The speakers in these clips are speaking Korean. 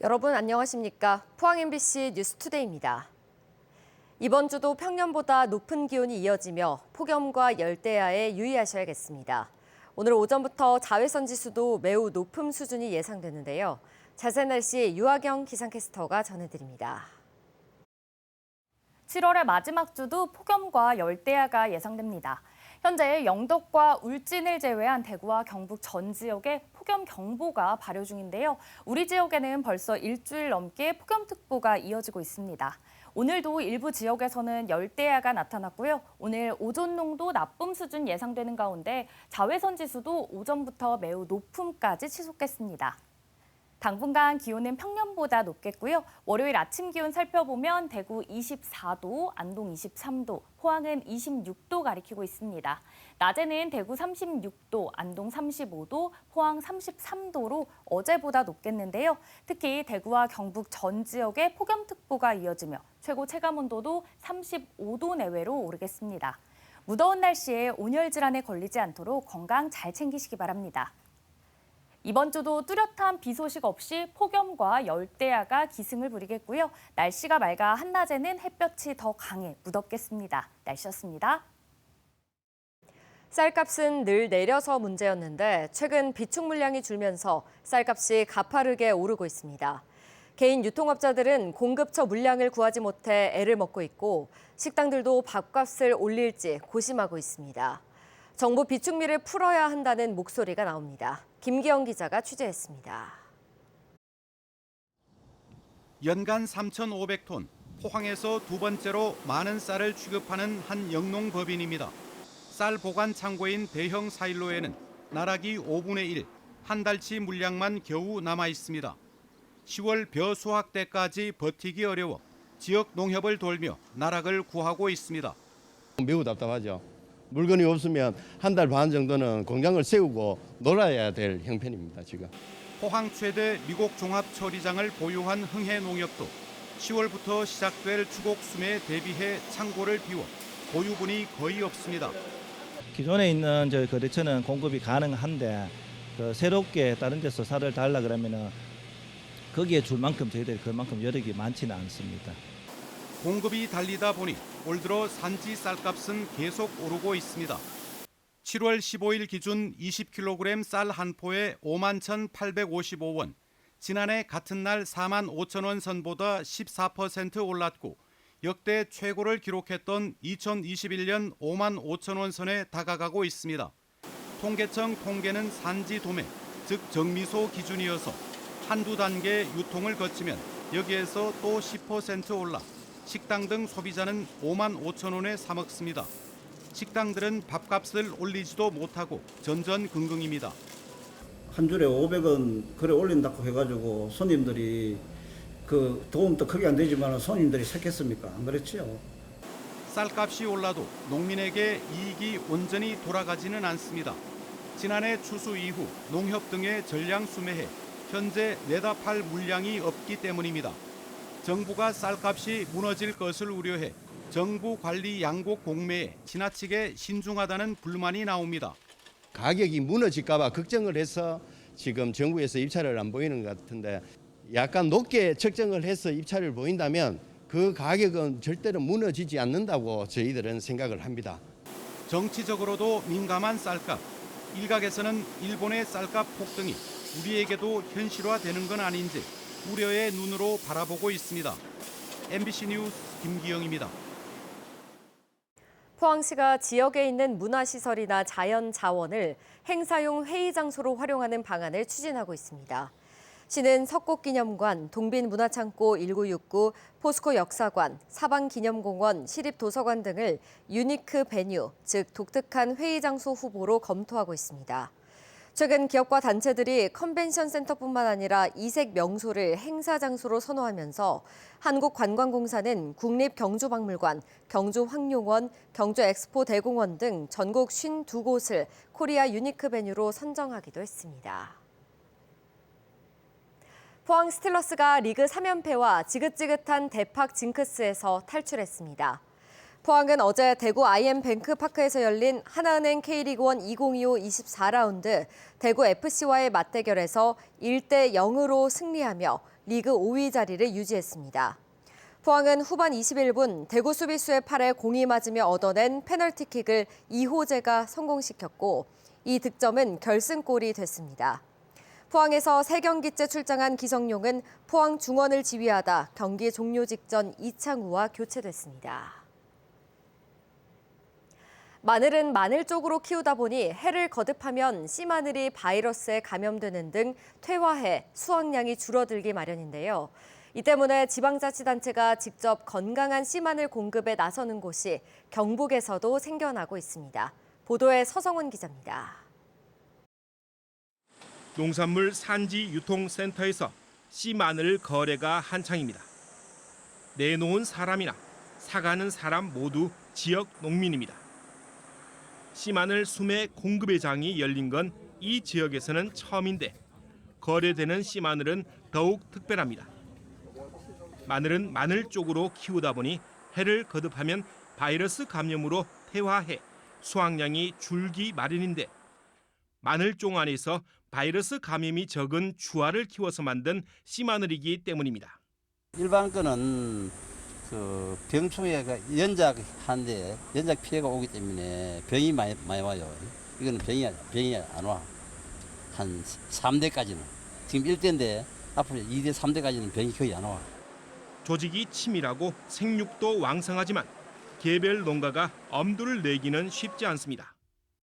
여러분 안녕하십니까? 포항 MBC 뉴스투데이입니다. 이번 주도 평년보다 높은 기온이 이어지며 폭염과 열대야에 유의하셔야겠습니다. 오늘 오전부터 자외선 지수도 매우 높은 수준이 예상되는데요. 자세한 날씨 유아경 기상캐스터가 전해드립니다. 7월의 마지막 주도 폭염과 열대야가 예상됩니다. 현재 영덕과 울진을 제외한 대구와 경북 전 지역에 폭염경보가 발효 중인데요. 우리 지역에는 벌써 일주일 넘게 폭염특보가 이어지고 있습니다. 오늘도 일부 지역에서는 열대야가 나타났고요. 오늘 오존 농도 나쁨 수준 예상되는 가운데 자외선 지수도 오전부터 매우 높음까지 치솟겠습니다. 당분간 기온은 평년보다 높겠고요. 월요일 아침 기온 살펴보면 대구 24도, 안동 23도, 포항은 26도 가리키고 있습니다. 낮에는 대구 36도, 안동 35도, 포항 33도로 어제보다 높겠는데요. 특히 대구와 경북 전 지역에 폭염특보가 이어지며 최고 체감온도도 35도 내외로 오르겠습니다. 무더운 날씨에 온열 질환에 걸리지 않도록 건강 잘 챙기시기 바랍니다. 이번 주도 뚜렷한 비 소식 없이 폭염과 열대야가 기승을 부리겠고요. 날씨가 맑아 한낮에는 햇볕이 더 강해 무덥겠습니다. 날씨였습니다. 쌀값은 늘 내려서 문제였는데 최근 비축 물량이 줄면서 쌀값이 가파르게 오르고 있습니다. 개인 유통업자들은 공급처 물량을 구하지 못해 애를 먹고 있고 식당들도 밥값을 올릴지 고심하고 있습니다. 정부 비축미를 풀어야 한다는 목소리가 나옵니다. 김기영 기자가 취재했습니다. 연간 3,500톤, 포항에서 두 번째로 많은 쌀을 취급하는 한 영농법인입니다. 쌀 보관 창고인 대형 사일로에는 나락이 5분의 1, 한 달치 물량만 겨우 남아 있습니다. 10월 벼 수확 때까지 버티기 어려워 지역 농협을 돌며 나락을 구하고 있습니다. 매우 답답하죠. 물건이 없으면 한 달 반 정도는 공장을 세우고 놀아야 될 형편입니다, 지금. 포항 최대 미곡 종합 처리장을 보유한 흥해농협도 10월부터 시작될 추곡 수매에 대비해 창고를 비워 보유분이 거의 없습니다. 기존에 있는 저희 거래처는 공급이 가능한데 새롭게 다른 데서 쌀을 달라 그러면은 거기에 줄 만큼 저희들이 그만큼 여력이 많지는 않습니다. 공급이 달리다 보니 올 들어 산지 쌀값은 계속 오르고 있습니다. 7월 15일 기준 20kg 쌀 한 포에 51,855원, 지난해 같은 날 45,000원 선보다 14% 올랐고 역대 최고를 기록했던 2021년 55,000원 선에 다가가고 있습니다. 통계청 통계는 산지 도매, 즉 정미소 기준이어서 한두 단계 유통을 거치면 여기에서 또 10% 올라 식당 등 소비자는 55,000원에 사 먹습니다. 식당들은 밥값을 올리지도 못하고 전전긍긍입니다. 한 줄에 500원 그래 올린다고 해가지고 손님들이 그 도움도 크게 안 되지만 손님들이 샀겠습니까? 안 그렇지요. 쌀값이 올라도 농민에게 이익이 온전히 돌아가지는 않습니다. 지난해 추수 이후 농협 등의 전량 수매해 현재 내다 팔 물량이 없기 때문입니다. 정부가 쌀값이 무너질 것을 우려해 정부 관리 양곡 공매에 지나치게 신중하다는 불만이 나옵니다. 가격이 무너질까 봐 걱정을 해서 지금 정부에서 입찰을 안 보이는 것 같은데 약간 높게 책정을 해서 입찰을 보인다면 그 가격은 절대로 무너지지 않는다고 저희들은 생각을 합니다. 정치적으로도 민감한 쌀값. 일각에서는 일본의 쌀값 폭등이 우리에게도 현실화되는 건 아닌지 우려의 눈으로 바라보고 있습니다. MBC 뉴스 김기영입니다. 포항시가 지역에 있는 문화시설이나 자연 자원을 행사용 회의 장소로 활용하는 방안을 추진하고 있습니다. 시는 석곡기념관, 동빈문화창고 1969, 포스코 역사관, 사방기념공원, 시립도서관 등을 유니크 베뉴, 즉 독특한 회의 장소 후보로 검토하고 있습니다. 최근 기업과 단체들이 컨벤션 센터뿐만 아니라 이색 명소를 행사 장소로 선호하면서 한국관광공사는 국립경주박물관, 경주황룡원, 경주엑스포 대공원 등 전국 52곳을 코리아 유니크 베뉴로 선정하기도 했습니다. 포항 스틸러스가 리그 3연패와 지긋지긋한 대팍 징크스에서 탈출했습니다. 포항은 어제 대구 IM뱅크파크에서 열린 하나은행 K리그1 2025 24라운드 대구 FC와의 맞대결에서 1대 0으로 승리하며 리그 5위 자리를 유지했습니다. 포항은 후반 21분 대구 수비수의 팔에 공이 맞으며 얻어낸 페널티킥을 이호재가 성공시켰고 이 득점은 결승골이 됐습니다. 포항에서 3경기째 출장한 기성용은 포항 중원을 지휘하다 경기 종료 직전 이창우와 교체됐습니다. 마늘은 마늘 쪽으로 키우다 보니 해를 거듭하면 씨마늘이 바이러스에 감염되는 등 퇴화해 수확량이 줄어들기 마련인데요. 이 때문에 지방자치단체가 직접 건강한 씨마늘 공급에 나서는 곳이 경북에서도 생겨나고 있습니다. 보도에 서성훈 기자입니다. 농산물 산지 유통센터에서 씨마늘 거래가 한창입니다. 내놓은 사람이나 사가는 사람 모두 지역 농민입니다. 씨마늘 수매 공급의 장이 열린 건 이 지역에서는 처음인데 거래되는 씨마늘은 더욱 특별합니다. 마늘은 마늘 쪽으로 키우다 보니 해를 거듭하면 바이러스 감염으로 퇴화해 수확량이 줄기 마련인데 마늘종 안에서 바이러스 감염이 적은 주화를 키워서 만든 씨마늘이기 때문입니다. 일반 거는 그 병충해가 연작한데 연작 피해가 오기 때문에 병이 많이 와요. 이거는 병이 안 와. 한 3대까지는. 지금 1대인데 앞으로 2대, 3대까지는 병이 거의 안 와. 조직이 치밀하고 생육도 왕성하지만 개별 농가가 엄두를 내기는 쉽지 않습니다.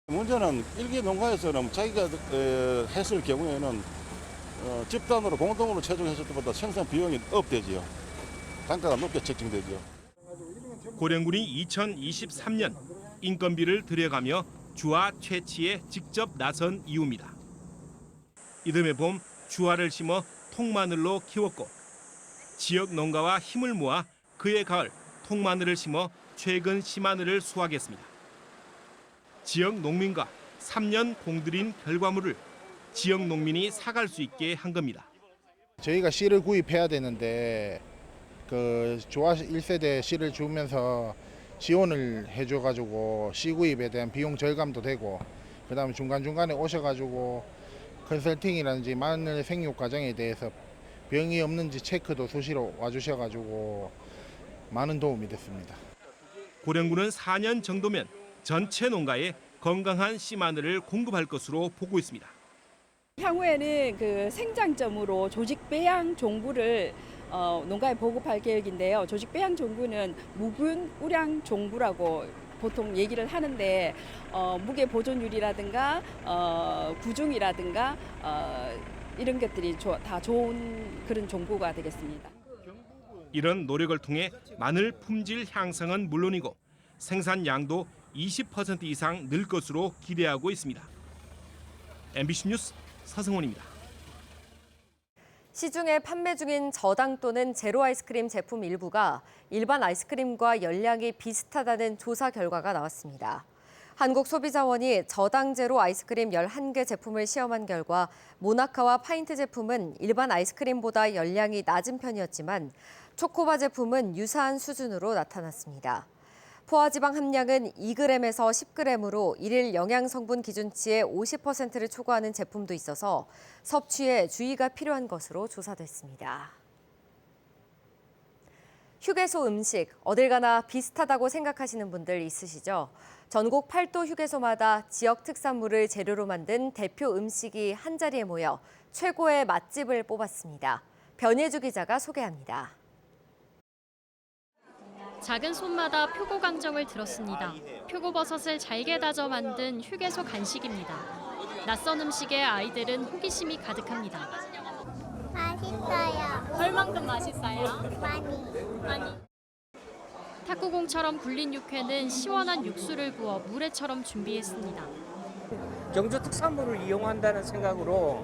문제는 일개 농가에서는 자기가 했을 경우에는 집단으로 공동으로 채종했을 때보다 생산 비용이 업되지요. 단가가 높게 책정되지요. 고령군이 2023년 인건비를 들여가며 주화 채취에 직접 나선 이유입니다. 이듬해 봄 주화를 심어 통마늘로 키웠고 지역 농가와 힘을 모아 그해 가을 통마늘을 심어 최근 씨마늘을 수확했습니다. 지역 농민과 3년 공들인 결과물을 지역 농민이 사갈 수 있게 한 겁니다. 저희가 씨를 구입해야 되는데 그 조화 1세대 씨를 주면서 지원을 해줘가지고 씨 구입에 대한 비용 절감도 되고 그다음에 중간중간에 오셔가지고 컨설팅이라든지 마늘 생육 과정에 대해서 병이 없는지 체크도 수시로 와주셔가지고 많은 도움이 됐습니다. 고령군은 4년 정도면 전체 농가에 건강한 씨마늘을 공급할 것으로 보고 있습니다. 향후에는 그 생장점으로 조직 배양 종부를 농가에 보급할 계획인데요. 조직 배양 종부는 무균 우량 종부라고 보통 얘기를 하는데 무게 보존율이라든가 구중이라든가 이런 것들이 다 좋은 그런 종부가 되겠습니다. 이런 노력을 통해 마늘 품질 향상은 물론이고 생산량도 20% 이상 늘 것으로 기대하고 있습니다. MBC 뉴스 서승원입니다. 시중에 판매 중인 저당 또는 제로 아이스크림 제품 일부가 일반 아이스크림과 열량이 비슷하다는 조사 결과가 나왔습니다. 한국소비자원이 저당 제로 아이스크림 11개 제품을 시험한 결과 모나카와 파인트 제품은 일반 아이스크림보다 열량이 낮은 편이었지만 초코바 제품은 유사한 수준으로 나타났습니다. 포화지방 함량은 2g에서 10g으로 일일 영양성분 기준치의 50%를 초과하는 제품도 있어서 섭취에 주의가 필요한 것으로 조사됐습니다. 휴게소 음식, 어딜 가나 비슷하다고 생각하시는 분들 있으시죠? 전국 8도 휴게소마다 지역 특산물을 재료로 만든 대표 음식이 한자리에 모여 최고의 맛집을 뽑았습니다. 변예주 기자가 소개합니다. 작은 손마다 표고강정을 들었습니다. 표고버섯을 잘게 다져 만든 휴게소 간식입니다. 낯선 음식에 아이들은 호기심이 가득합니다. 맛있어요. 얼만큼 맛있어요? 많이. 탁구공처럼 굴린 육회는 시원한 육수를 부어 물회처럼 준비했습니다. 경주 특산물을 이용한다는 생각으로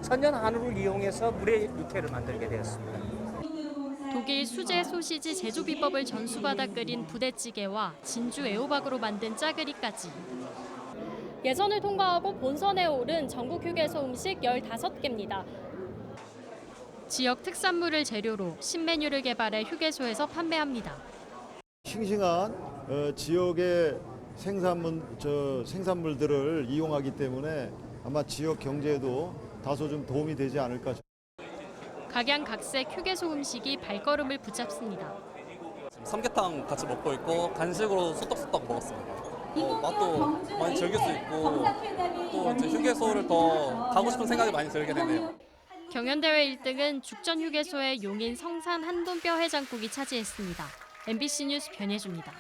천연 한우를 이용해서 물회 육회를 만들게 되었습니다. 독일 수제 소시지 제조 비법을 전수받아 끓인 부대찌개와 진주 애호박으로 만든 짜그리까지. 예선을 통과하고 본선에 오른 전국 휴게소 음식 15개입니다. 지역 특산물을 재료로 신메뉴를 개발해 휴게소에서 판매합니다. 싱싱한 지역의 생산물들을 이용하기 때문에 아마 지역 경제에도 다소 좀 도움이 되지 않을까. 각양각색 휴게소 음식이 발걸음을 붙잡습니다. 삼계탕 같이 먹고 있고 간식으로 소떡소떡 먹었습니다. 맛도 많이 즐길 수 있고 또 이제 휴게소를 더 가고 싶은 생각이 많이 들게 되네요. 경연대회 1등은 죽전 휴게소의 용인 성산 한돈뼈 해장국이 차지했습니다. MBC 뉴스 변혜주입니다.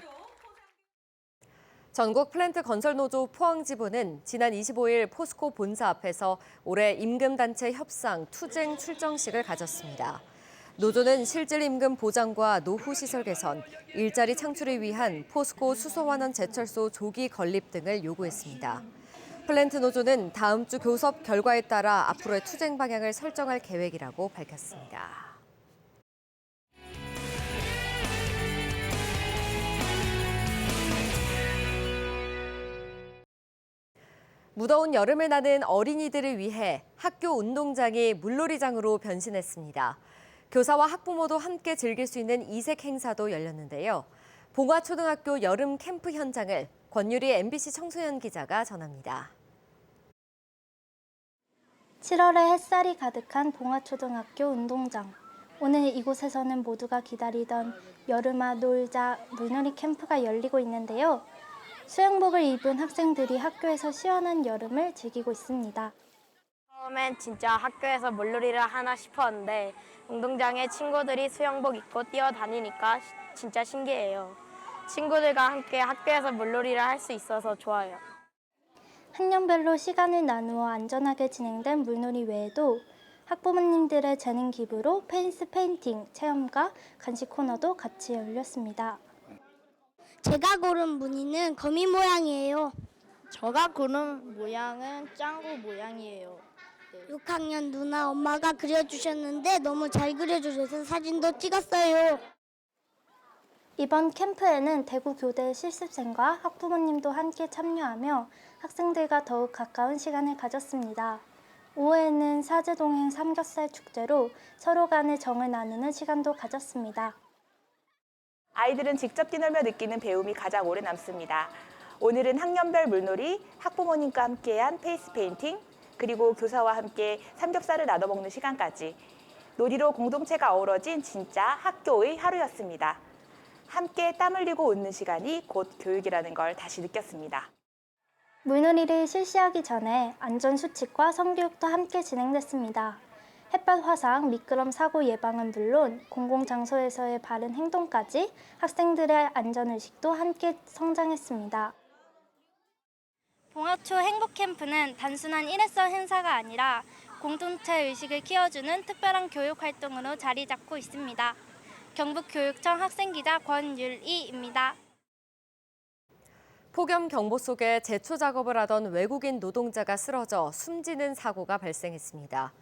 전국 플랜트 건설노조 포항지부는 지난 25일 포스코 본사 앞에서 올해 임금단체 협상 투쟁 출정식을 가졌습니다. 노조는 실질 임금 보장과 노후 시설 개선, 일자리 창출을 위한 포스코 수소환원 제철소 조기 건립 등을 요구했습니다. 플랜트 노조는 다음 주 교섭 결과에 따라 앞으로의 투쟁 방향을 설정할 계획이라고 밝혔습니다. 무더운 여름을 나는 어린이들을 위해 학교 운동장이 물놀이장으로 변신했습니다. 교사와 학부모도 함께 즐길 수 있는 이색 행사도 열렸는데요. 봉화초등학교 여름 캠프 현장을 권유리 MBC 청소년 기자가 전합니다. 7월에 햇살이 가득한 봉화초등학교 운동장. 오늘 이곳에서는 모두가 기다리던 여름아 놀자 물놀이 캠프가 열리고 있는데요. 수영복을 입은 학생들이 학교에서 시원한 여름을 즐기고 있습니다. 처음엔 진짜 학교에서 물놀이를 하나 싶었는데 운동장에 친구들이 수영복 입고 뛰어다니니까 진짜 신기해요. 친구들과 함께 학교에서 물놀이를 할 수 있어서 좋아요. 학년별로 시간을 나누어 안전하게 진행된 물놀이 외에도 학부모님들의 재능 기부로 페인스 페인팅 체험과 간식 코너도 같이 열렸습니다. 제가 고른 무늬는 거미 모양이에요. 제가 고른 모양은 짱구 모양이에요. 6학년 누나 엄마가 그려주셨는데 너무 잘 그려주셔서 사진도 찍었어요. 이번 캠프에는 대구 교대 실습생과 학부모님도 함께 참여하며 학생들과 더욱 가까운 시간을 가졌습니다. 오후에는 사제동행 삼겹살 축제로 서로 간의 정을 나누는 시간도 가졌습니다. 아이들은 직접 뛰놀며 느끼는 배움이 가장 오래 남습니다. 오늘은 학년별 물놀이, 학부모님과 함께한 페이스 페인팅, 그리고 교사와 함께 삼겹살을 나눠 먹는 시간까지 놀이로 공동체가 어우러진 진짜 학교의 하루였습니다. 함께 땀 흘리고 웃는 시간이 곧 교육이라는 걸 다시 느꼈습니다. 물놀이를 실시하기 전에 안전수칙과 성교육도 함께 진행됐습니다. 햇볕 화상, 미끄럼 사고 예방은 물론 공공장소에서의 바른 행동까지 학생들의 안전의식도 함께 성장했습니다. 봉화초 행복캠프는 단순한 일회성 행사가 아니라 공동체 의식을 키워주는 특별한 교육 활동으로 자리 잡고 있습니다. 경북교육청 학생기자 권율이입니다. 폭염 경보 속에 제초 작업을 하던 외국인 노동자가 쓰러져 숨지는 사고가 발생했습니다.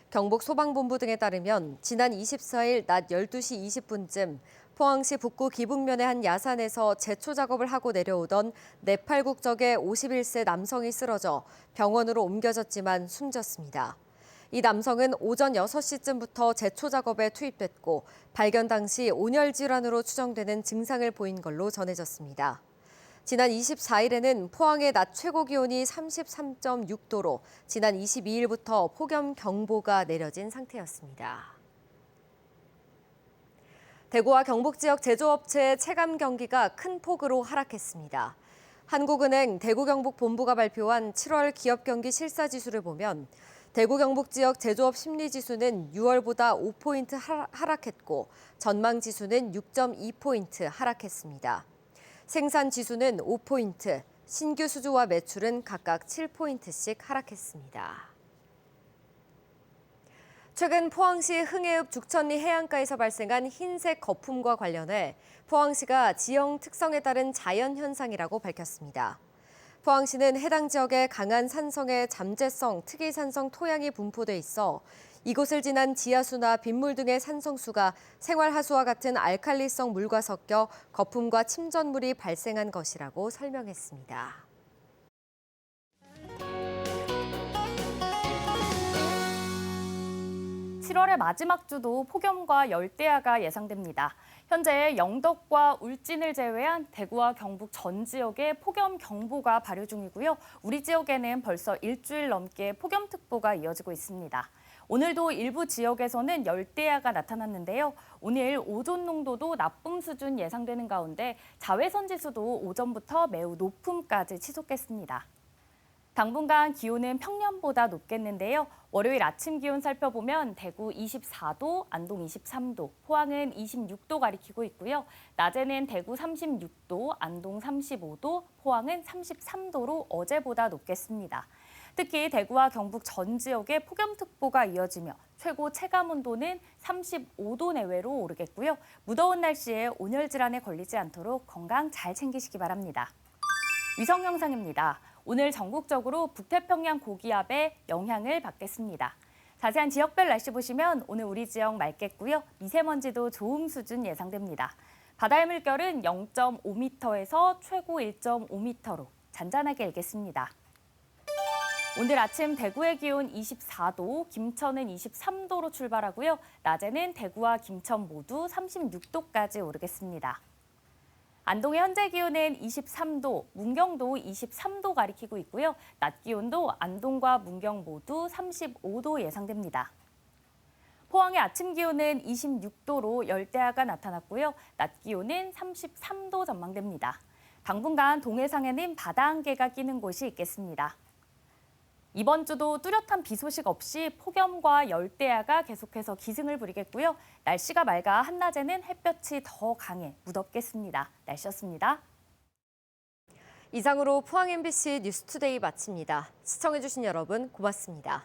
경북 소방본부 등에 따르면 지난 24일 낮 12시 20분쯤 포항시 북구 기북면의 한 야산에서 제초 작업을 하고 내려오던 네팔 국적의 51세 남성이 쓰러져 병원으로 옮겨졌지만 숨졌습니다. 이 남성은 오전 6시쯤부터 제초 작업에 투입됐고 발견 당시 온열 질환으로 추정되는 증상을 보인 걸로 전해졌습니다. 지난 24일에는 포항의 낮 최고 기온이 33.6도로 지난 22일부터 폭염 경보가 내려진 상태였습니다. 대구와 경북 지역 제조업체의 체감 경기가 큰 폭으로 하락했습니다. 한국은행 대구 경북 본부가 발표한 7월 기업 경기 실사지수를 보면 대구 경북 지역 제조업 심리지수는 6월보다 5포인트 하락했고 전망지수는 6.2포인트 하락했습니다. 생산지수는 5포인트, 신규 수주와 매출은 각각 7포인트씩 하락했습니다. 최근 포항시 흥해읍 죽천리 해안가에서 발생한 흰색 거품과 관련해 포항시가 지형 특성에 따른 자연현상이라고 밝혔습니다. 포항시는 해당 지역에 강한 산성의 잠재성 특이산성 토양이 분포돼 있어 이곳을 지난 지하수나 빗물 등의 산성수가 생활하수와 같은 알칼리성 물과 섞여 거품과 침전물이 발생한 것이라고 설명했습니다. 7월의 마지막 주도 폭염과 열대야가 예상됩니다. 현재 영덕과 울진을 제외한 대구와 경북 전 지역에 폭염 경보가 발효 중이고요. 우리 지역에는 벌써 일주일 넘게 폭염특보가 이어지고 있습니다. 오늘도 일부 지역에서는 열대야가 나타났는데요. 오늘 오존 농도도 나쁨 수준 예상되는 가운데 자외선 지수도 오전부터 매우 높음까지 치솟겠습니다. 당분간 기온은 평년보다 높겠는데요. 월요일 아침 기온 살펴보면 대구 24도, 안동 23도, 포항은 26도 가리키고 있고요. 낮에는 대구 36도, 안동 35도, 포항은 33도로 어제보다 높겠습니다. 특히 대구와 경북 전 지역에 폭염특보가 이어지며 최고 체감온도는 35도 내외로 오르겠고요. 무더운 날씨에 온열 질환에 걸리지 않도록 건강 잘 챙기시기 바랍니다. 위성 영상입니다. 오늘 전국적으로 북태평양 고기압의 영향을 받겠습니다. 자세한 지역별 날씨 보시면 오늘 우리 지역 맑겠고요. 미세먼지도 좋음 수준 예상됩니다. 바다의 물결은 0.5m에서 최고 1.5m로 잔잔하게 일겠습니다. 오늘 아침 대구의 기온 24도, 김천은 23도로 출발하고요. 낮에는 대구와 김천 모두 36도까지 오르겠습니다. 안동의 현재 기온은 23도, 문경도 23도 가리키고 있고요. 낮 기온도 안동과 문경 모두 35도 예상됩니다. 포항의 아침 기온은 26도로 열대야가 나타났고요. 낮 기온은 33도 전망됩니다. 당분간 동해상에는 바다 안개가 끼는 곳이 있겠습니다. 이번 주도 뚜렷한 비 소식 없이 폭염과 열대야가 계속해서 기승을 부리겠고요. 날씨가 맑아 한낮에는 햇볕이 더 강해 무덥겠습니다. 날씨였습니다. 이상으로 포항 MBC 뉴스투데이 마칩니다. 시청해주신 여러분 고맙습니다.